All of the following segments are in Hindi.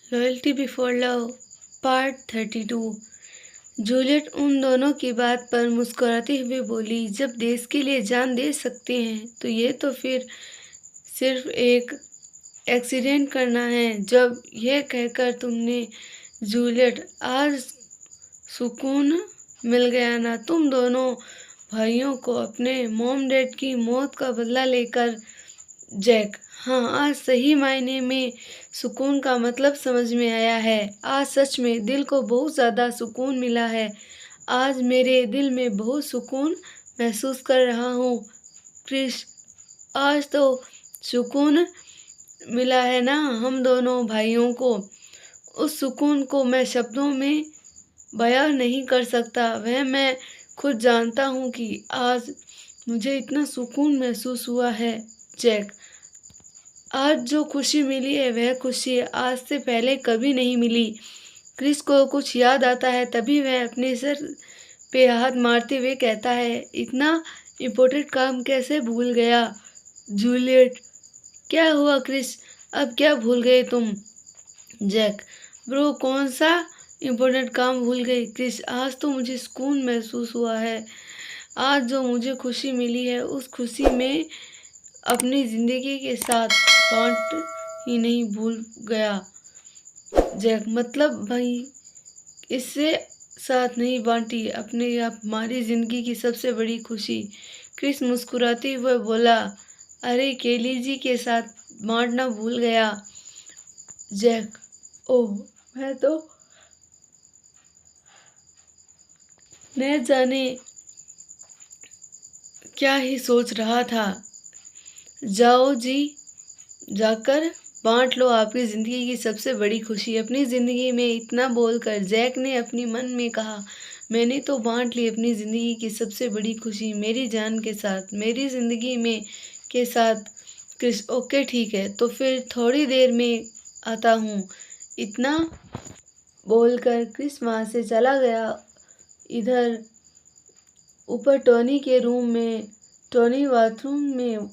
Loyalty before love part 32। Juliet उन दोनों की बात पर मुस्कुराते हुए बोली, जब देश के लिए जान दे सकते हैं तो ये तो फिर सिर्फ एक एक्सीडेंट करना है। जब यह कहकर तुमने जूलियट आज सुकून मिल गया ना तुम दोनों भाइयों को अपने मॉम डैड की मौत का बदला लेकर। जैक, हाँ, आज सही मायने में सुकून का मतलब समझ में आया है। आज सच में दिल को बहुत ज़्यादा सुकून मिला है। आज मेरे दिल में बहुत सुकून महसूस कर रहा हूँ। क्रिश, आज तो सुकून मिला है ना हम दोनों भाइयों को। उस सुकून को मैं शब्दों में बयां नहीं कर सकता। वह मैं खुद जानता हूँ कि आज मुझे इतना सुकून महसूस हुआ है। जैक, आज जो खुशी मिली है वह खुशी आज से पहले कभी नहीं मिली। क्रिस को कुछ याद आता है तभी वह अपने सर पे हाथ मारते हुए कहता है, इतना इम्पोर्टेंट काम कैसे भूल गया? जूलियट, क्या हुआ क्रिस? अब क्या भूल गए तुम? जैक, ब्रो, कौन सा इम्पोर्टेंट काम भूल गई? क्रिस, आज तो मुझे सुकून महसूस हुआ है। आज जो मुझे खुशी मिली है उस खुशी में अपनी ज़िंदगी के साथ बांट ही नहीं भूल गया। जैक, मतलब भाई इससे साथ नहीं बांटी अपने आप हमारी ज़िंदगी की सबसे बड़ी खुशी। क्रिस मुस्कुराते हुए बोला, अरे केली जी के साथ बांटना भूल गया। जैक, ओह, मैं तो न जाने क्या ही सोच रहा था। जाओ जी, जाकर बांट लो आपकी ज़िंदगी की सबसे बड़ी खुशी। अपनी ज़िंदगी में इतना बोलकर जैक ने अपने मन में कहा, मैंने तो बांट ली अपनी ज़िंदगी की सबसे बड़ी खुशी मेरी जान के साथ, मेरी ज़िंदगी में के साथ। क्रिस, ओके ठीक है, तो फिर थोड़ी देर में आता हूँ। इतना बोलकर क्रिस वहाँ से चला गया। इधर ऊपर टोनी के रूम में टोनी बाथरूम में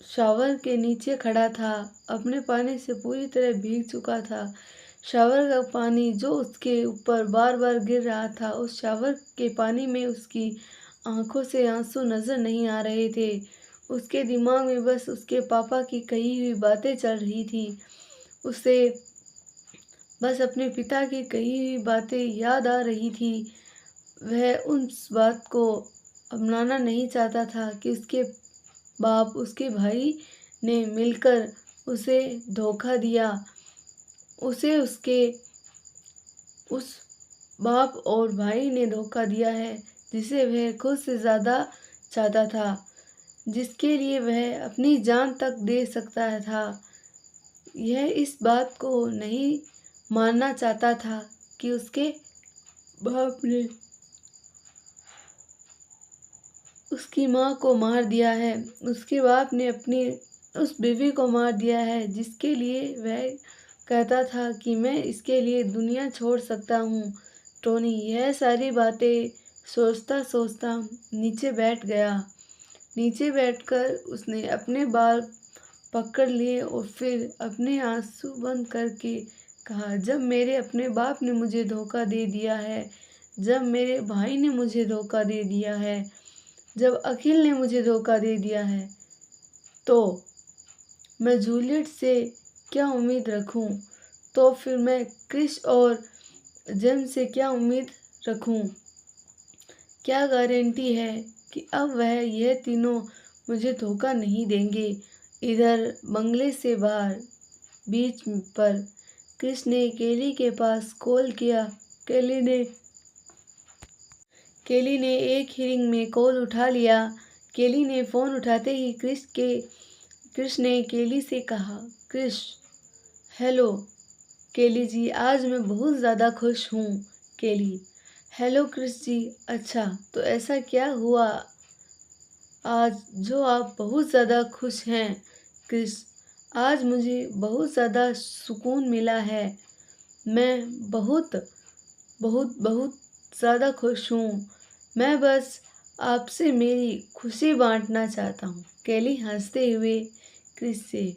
शावर के नीचे खड़ा था। अपने पानी से पूरी तरह भीग चुका था। शावर का पानी जो उसके ऊपर बार बार गिर रहा था, उस शावर के पानी में उसकी आंखों से आंसू नजर नहीं आ रहे थे। उसके दिमाग में बस उसके पापा की कही हुई बातें चल रही थी। उसे बस अपने पिता की कही हुई बातें याद आ रही थी। वह उस बात को अपनाना नहीं चाहता था कि उसके बाप, उसके भाई ने मिलकर उसे धोखा दिया। उसे उसके उस बाप और भाई ने धोखा दिया है जिसे वह खुद से ज़्यादा चाहता था, जिसके लिए वह अपनी जान तक दे सकता था। यह इस बात को नहीं मानना चाहता था कि उसके बाप ने उसकी माँ को मार दिया है। उसके बाप ने अपनी उस बीवी को मार दिया है जिसके लिए वह कहता था कि मैं इसके लिए दुनिया छोड़ सकता हूँ। टोनी यह सारी बातें सोचता सोचता नीचे बैठ गया। नीचे बैठकर उसने अपने बाल पकड़ लिए और फिर अपने आंसू बंद करके कहा, जब मेरे अपने बाप ने मुझे धोखा दे दिया है, जब मेरे भाई ने मुझे धोखा दे दिया है, जब अखिल ने मुझे धोखा दे दिया है, तो मैं जूलियट से क्या उम्मीद रखूं? तो फिर मैं क्रिस और जेम्स से क्या उम्मीद रखूं? क्या गारंटी है कि अब वह यह तीनों मुझे धोखा नहीं देंगे? इधर बंगले से बाहर बीच पर क्रिस ने केली के पास कॉल किया। केली ने एक ही रिंग में कॉल उठा लिया। केली ने फ़ोन उठाते ही क्रिस ने केली से कहा, क्रिस, हेलो केली जी, आज मैं बहुत ज़्यादा खुश हूँ। केली, हेलो क्रिस जी, अच्छा तो ऐसा क्या हुआ आज जो आप बहुत ज़्यादा खुश हैं? क्रिस, आज मुझे बहुत ज़्यादा सुकून मिला है। मैं बहुत बहुत बहुत ज़्यादा खुश हूँ। मैं बस आपसे मेरी खुशी बांटना चाहता हूँ। केली हंसते हुए क्रिस से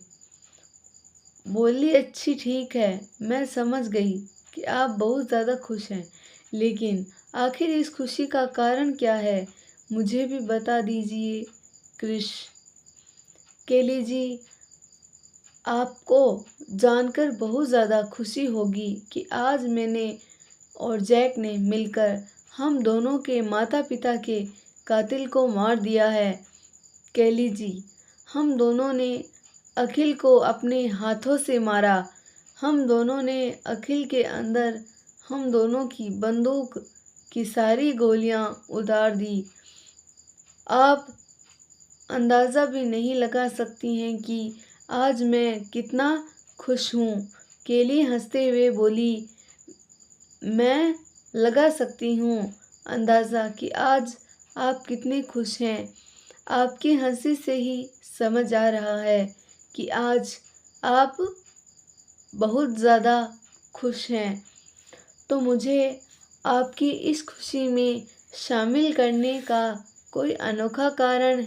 बोली, अच्छी ठीक है, मैं समझ गई कि आप बहुत ज़्यादा खुश हैं, लेकिन आखिर इस खुशी का कारण क्या है? मुझे भी बता दीजिए। कृष केली जी, आपको जानकर बहुत ज़्यादा खुशी होगी कि आज मैंने और जैक ने मिलकर हम दोनों के माता पिता के कातिल को मार दिया है। केली जी, हम दोनों ने अखिल को अपने हाथों से मारा। हम दोनों ने अखिल के अंदर हम दोनों की बंदूक की सारी गोलियां उतार दी। आप अंदाज़ा भी नहीं लगा सकती हैं कि आज मैं कितना खुश हूँ। केली हंसते हुए बोली, मैं लगा सकती हूँ अंदाज़ा कि आज आप कितने खुश हैं। आपकी हंसी से ही समझ आ रहा है कि आज आप बहुत ज़्यादा खुश हैं। तो मुझे आपकी इस खुशी में शामिल करने का कोई अनोखा कारण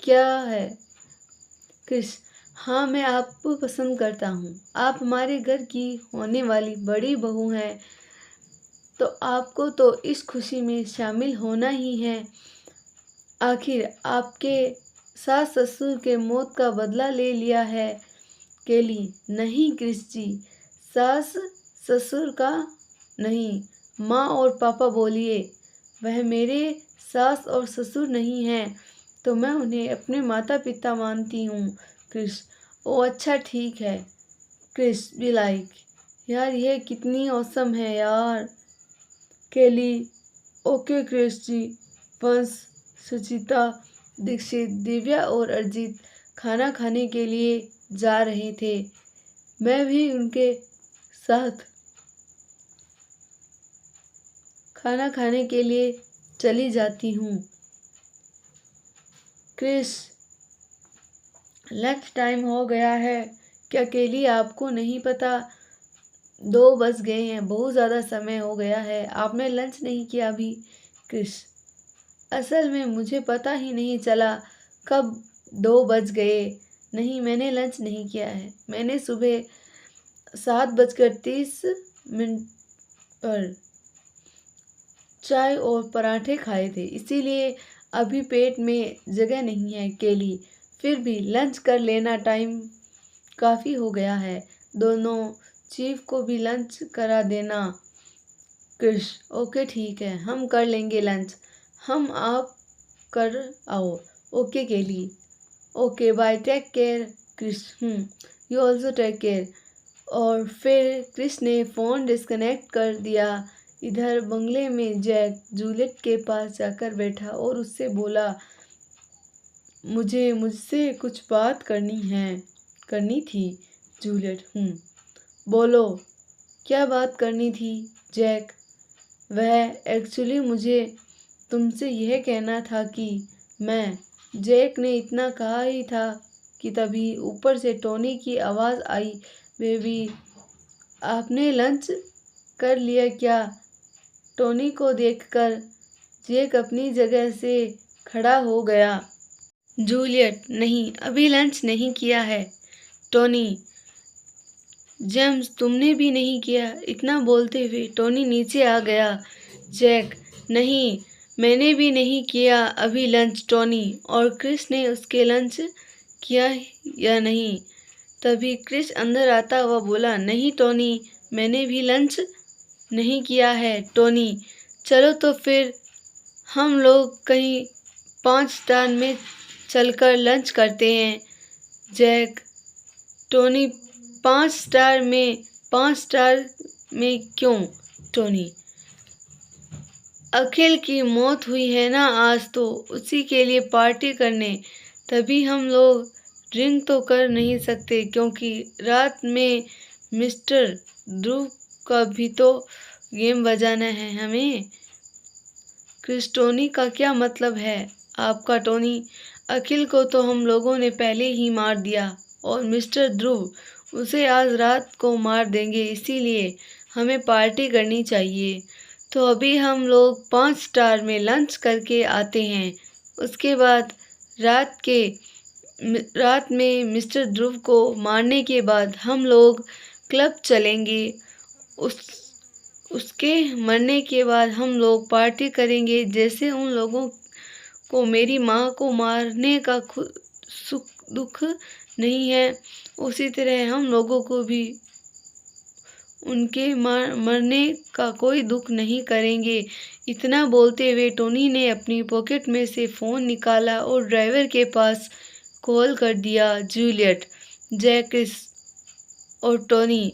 क्या है? कृष, हाँ, मैं आपको पसंद करता हूँ। आप हमारे घर की होने वाली बड़ी बहू हैं, तो आपको तो इस खुशी में शामिल होना ही है। आखिर आपके सास ससुर के मौत का बदला ले लिया है। केली, नहीं कृष जी, सास ससुर का नहीं, माँ और पापा बोलिए। वह मेरे सास और ससुर नहीं हैं, तो मैं उन्हें अपने माता पिता मानती हूँ। कृष, ओ अच्छा ठीक है। कृष भी लाइक, यार ये कितनी औसम है यार। केली, ओके कृष जी। वंश, सुचिता, दीक्षित, दिव्या और अरिजीत खाना खाने के लिए जा रहे थे। मैं भी उनके साथ खाना खाने के लिए चली जाती हूँ। क्रिस, लंच टाइम हो गया है। क्या केली आपको नहीं पता? 2 बज गए हैं, बहुत ज़्यादा समय हो गया है, आपने लंच नहीं किया अभी। क्रिस, असल में मुझे पता ही नहीं चला कब 2 बज गए। नहीं, मैंने लंच नहीं किया है। मैंने सुबह 7:30 पर चाय और पराठे खाए थे, इसीलिए अभी पेट में जगह नहीं है। केली, फिर भी लंच कर लेना, टाइम काफ़ी हो गया है। दोनों चीफ को भी लंच करा देना। कृष, ओके ठीक है, हम कर लेंगे लंच। हम आप कर आओ। Okay Kelly, okay bye, take care. Krish, you also take care. और फिर कृष ने फ़ोन डिस्कनेक्ट कर दिया। इधर बंगले में जैक जूलियट के पास जाकर बैठा और उससे बोला, मुझसे कुछ बात करनी थी जूलियट। बोलो, क्या बात करनी थी जैक? वह एक्चुअली मुझे तुमसे यह कहना था कि मैं, जैक ने इतना कहा ही था कि तभी ऊपर से टोनी की आवाज़ आई, बेबी आपने लंच कर लिया क्या? टोनी को देखकर जैक अपनी जगह से खड़ा हो गया। जूलियट, नहीं, अभी लंच नहीं किया है। टोनी, जेम्स तुमने भी नहीं किया? इतना बोलते हुए टोनी नीचे आ गया। जैक, नहीं, मैंने भी नहीं किया अभी लंच। टोनी, और क्रिस ने उसके लंच किया या नहीं? तभी क्रिस अंदर आता हुआ बोला, नहीं टोनी, मैंने भी लंच नहीं किया है। टोनी, चलो तो फिर हम लोग कहीं 5 स्टार में चलकर लंच करते हैं। जैक, टोनी, 5 स्टार में क्यों? टोनी, अखिल की मौत हुई है ना आज, तो उसी के लिए पार्टी करने। तभी हम लोग ड्रिंक तो कर नहीं सकते क्योंकि रात में मिस्टर ध्रुव का भी तो गेम बजाना है हमें। क्रिस, टोनी का क्या मतलब है आपका? टोनी, अखिल को तो हम लोगों ने पहले ही मार दिया और मिस्टर ध्रुव, उसे आज रात को मार देंगे, इसीलिए हमें पार्टी करनी चाहिए। तो अभी हम लोग 5 स्टार में लंच करके आते हैं, उसके बाद रात के रात में मिस्टर ध्रुव को मारने के बाद हम लोग क्लब चलेंगे। उस उसके मरने के बाद हम लोग पार्टी करेंगे। जैसे उन लोगों को मेरी माँ को मारने का सुख दुख नहीं है, उसी तरह हम लोगों को भी उनके मरने का कोई दुख नहीं करेंगे। इतना बोलते हुए टोनी ने अपनी पॉकेट में से फ़ोन निकाला और ड्राइवर के पास कॉल कर दिया। जूलियट, जैक और टोनी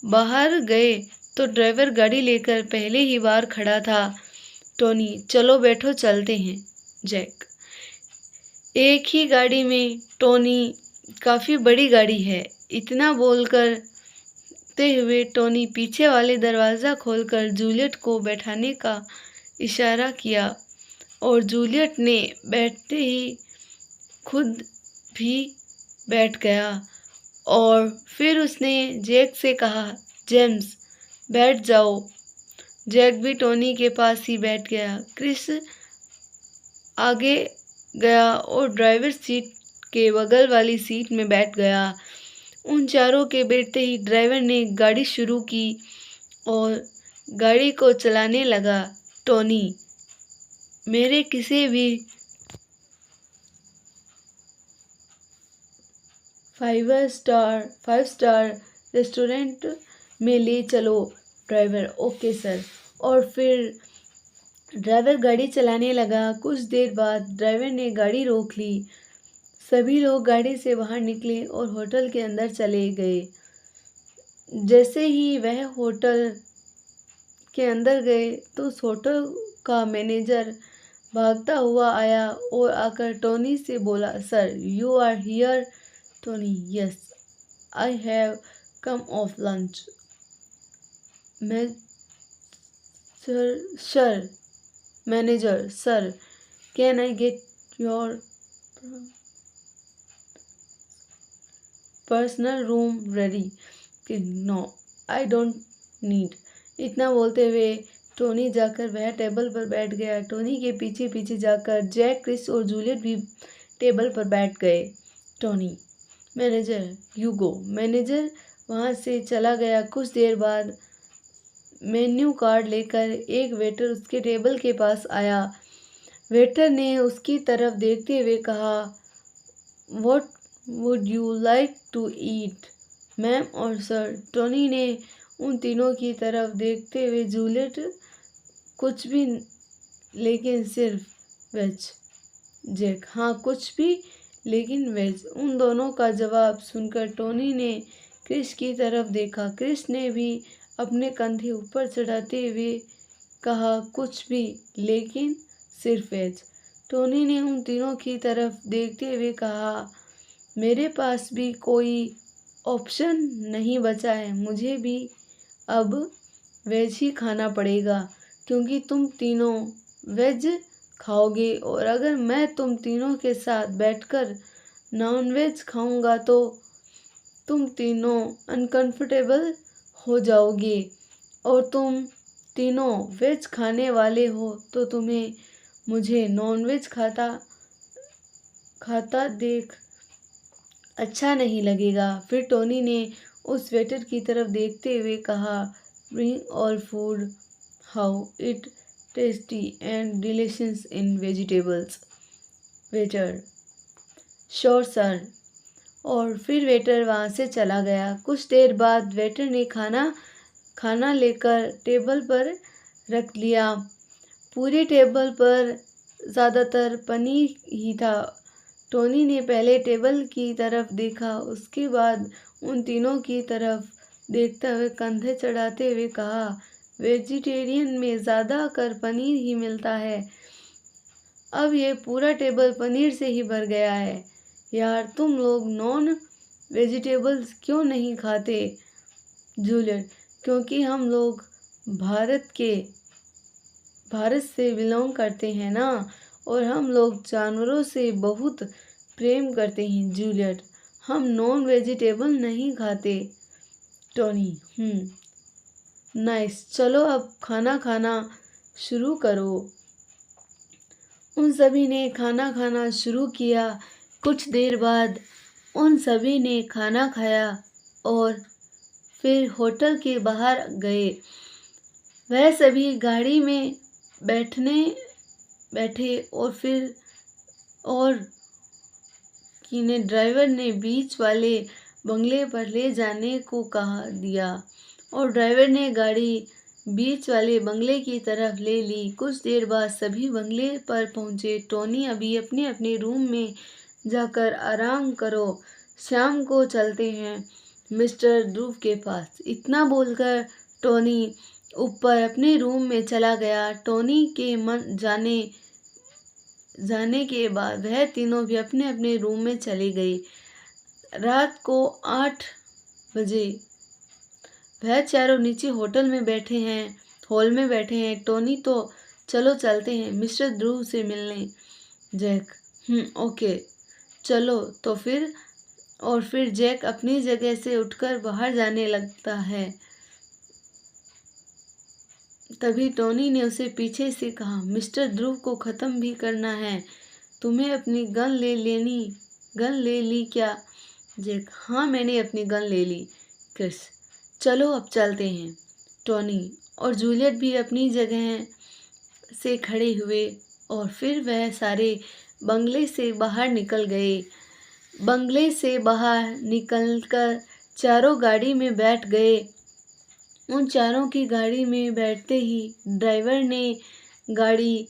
बाहर गए तो ड्राइवर गाड़ी लेकर पहले ही बाहर खड़ा था। टोनी, चलो बैठो चलते हैं। जैक, एक ही गाड़ी में टोनी, काफ़ी बड़ी गाड़ी है। इतना बोलकर हुए टोनी पीछे वाले दरवाज़ा खोलकर जूलियट को बैठाने का इशारा किया और जूलियट ने बैठते ही खुद भी बैठ गया और फिर उसने जैक से कहा, जेम्स बैठ जाओ। जैक भी टोनी के पास ही बैठ गया। क्रिस आगे गया और ड्राइवर सीट के बगल वाली सीट में बैठ गया। उन चारों के बैठते ही ड्राइवर ने गाड़ी शुरू की और गाड़ी को चलाने लगा। टोनी, मेरे किसी भी 5 स्टार रेस्टोरेंट में ले चलो। Driver, okay sir. और फिर ड्राइवर गाड़ी चलाने लगा। कुछ देर बाद ड्राइवर ने गाड़ी रोक ली। सभी लोग गाड़ी से बाहर निकले और होटल के अंदर चले गए। जैसे ही वह होटल के अंदर गए तो उस होटल का मैनेजर भागता हुआ आया और आकर टोनी से बोला, sir you are here. Tony, yes I have come of lunch. मैं sir manager, sir can I get your personal room ready? No I don't need. इतना बोलते हुए टोनी जाकर वह टेबल पर बैठ गया। टोनी के पीछे पीछे जाकर जैक, क्रिस और जूलियट भी टेबल पर बैठ गए। Tony, manager you go. Manager वहाँ से चला गया। कुछ देर बाद मेन्यू कार्ड लेकर एक वेटर उसके टेबल के पास आया। वेटर ने उसकी तरफ देखते हुए कहा, what would you like to eat? Ma'am और सर। टोनी ने उन तीनों की तरफ देखते हुए, जूलियट, कुछ भी लेकिन सिर्फ वेज। जैक, हाँ कुछ भी लेकिन वेज। उन दोनों का जवाब सुनकर टोनी ने क्रिस की तरफ देखा। क्रिस ने भी अपने कंधे ऊपर चढ़ाते हुए कहा, कुछ भी लेकिन सिर्फ वेज। टोनी ने उन तीनों की तरफ देखते हुए कहा, मेरे पास भी कोई ऑप्शन नहीं बचा है। मुझे भी अब वेज ही खाना पड़ेगा क्योंकि तुम तीनों वेज खाओगे और अगर मैं तुम तीनों के साथ बैठकर नॉन वेज खाऊंगा तो तुम तीनों अनकंफर्टेबल हो जाओगे और तुम तीनों वेज खाने वाले हो तो तुम्हें मुझे नॉन वेज खाता देख अच्छा नहीं लगेगा। फिर टोनी ने उस वेटर की तरफ देखते हुए कहा, bring all food, how it tasty and delicious in vegetables. Waiter, sure sir. और फिर वेटर वहाँ से चला गया। कुछ देर बाद वेटर ने खाना लेकर टेबल पर रख लिया। पूरी टेबल पर ज़्यादातर पनीर ही था। टोनी ने पहले टेबल की तरफ देखा, उसके बाद उन तीनों की तरफ देखते हुए कंधे चढ़ाते हुए कहा, वेजिटेरियन में ज़्यादा कर पनीर ही मिलता है। अब ये पूरा टेबल पनीर से ही भर गया है। यार तुम लोग नॉन वेजिटेबल्स क्यों नहीं खाते? जूलियट, क्योंकि हम लोग भारत से बिलोंग करते हैं ना और हम लोग जानवरों से बहुत प्रेम करते हैं। जूलियट, हम नॉन वेजिटेबल नहीं खाते। टोनी, नाइस, चलो अब खाना शुरू करो। उन सभी ने खाना खाना शुरू किया। कुछ देर बाद उन सभी ने खाना खाया और फिर होटल के बाहर गए। वह सभी गाड़ी में बैठे और किन्हें ड्राइवर ने बीच वाले बंगले पर ले जाने को कहा दिया और ड्राइवर ने गाड़ी बीच वाले बंगले की तरफ ले ली। कुछ देर बाद सभी बंगले पर पहुंचे। टोनी, अभी अपने अपने रूम में जाकर आराम करो, शाम को चलते हैं मिस्टर ध्रुव के पास। इतना बोलकर टोनी ऊपर अपने रूम में चला गया। टोनी के मन जाने के बाद वह तीनों भी अपने अपने रूम में चले गए। रात को 8 बजे वह चारों नीचे हॉल में बैठे हैं। टोनी, तो चलो चलते हैं मिस्टर ध्रुव से मिलने। जैक, ओके चलो। तो फिर जैक अपनी जगह से उठकर बाहर जाने लगता है। तभी टोनी ने उसे पीछे से कहा, मिस्टर ध्रुव को ख़त्म भी करना है। तुम्हें अपनी गन ले ली क्या? जैक, हाँ मैंने अपनी गन ले ली। क्रिस, चलो अब चलते हैं। टोनी और जूलियट भी अपनी जगह से खड़े हुए और फिर वह सारे बंगले से बाहर निकल गए। बंगले से बाहर निकलकर चारों गाड़ी में बैठ गए। उन चारों की गाड़ी में बैठते ही ड्राइवर ने गाड़ी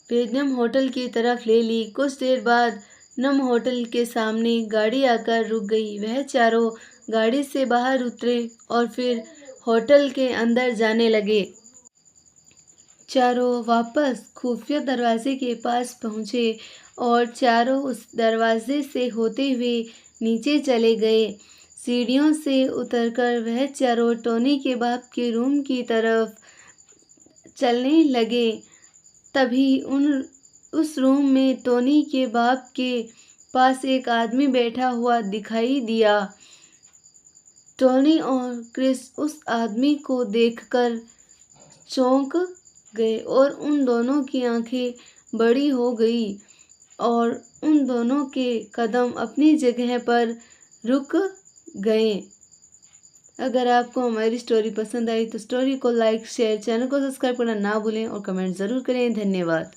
वियतनाम होटल की तरफ ले ली। कुछ देर बाद नम होटल के सामने गाड़ी आकर रुक गई। वह चारों गाड़ी से बाहर उतरे और फिर होटल के अंदर जाने लगे। चारों वापस खुफिया दरवाजे के पास पहुंचे और चारों उस दरवाजे से होते हुए नीचे चले गए। सीढ़ियों से उतरकर वह चारों टोनी के बाप के रूम की तरफ चलने लगे। तभी उस रूम में टोनी के बाप के पास एक आदमी बैठा हुआ दिखाई दिया। टोनी और क्रिस उस आदमी को देखकर चौंक गए और उन दोनों की आंखें बड़ी हो गई और उन दोनों के कदम अपनी जगह पर रुक गए। अगर आपको हमारी स्टोरी पसंद आई तो स्टोरी को लाइक, शेयर, चैनल को सब्सक्राइब करना ना भूलें और कमेंट ज़रूर करें। धन्यवाद।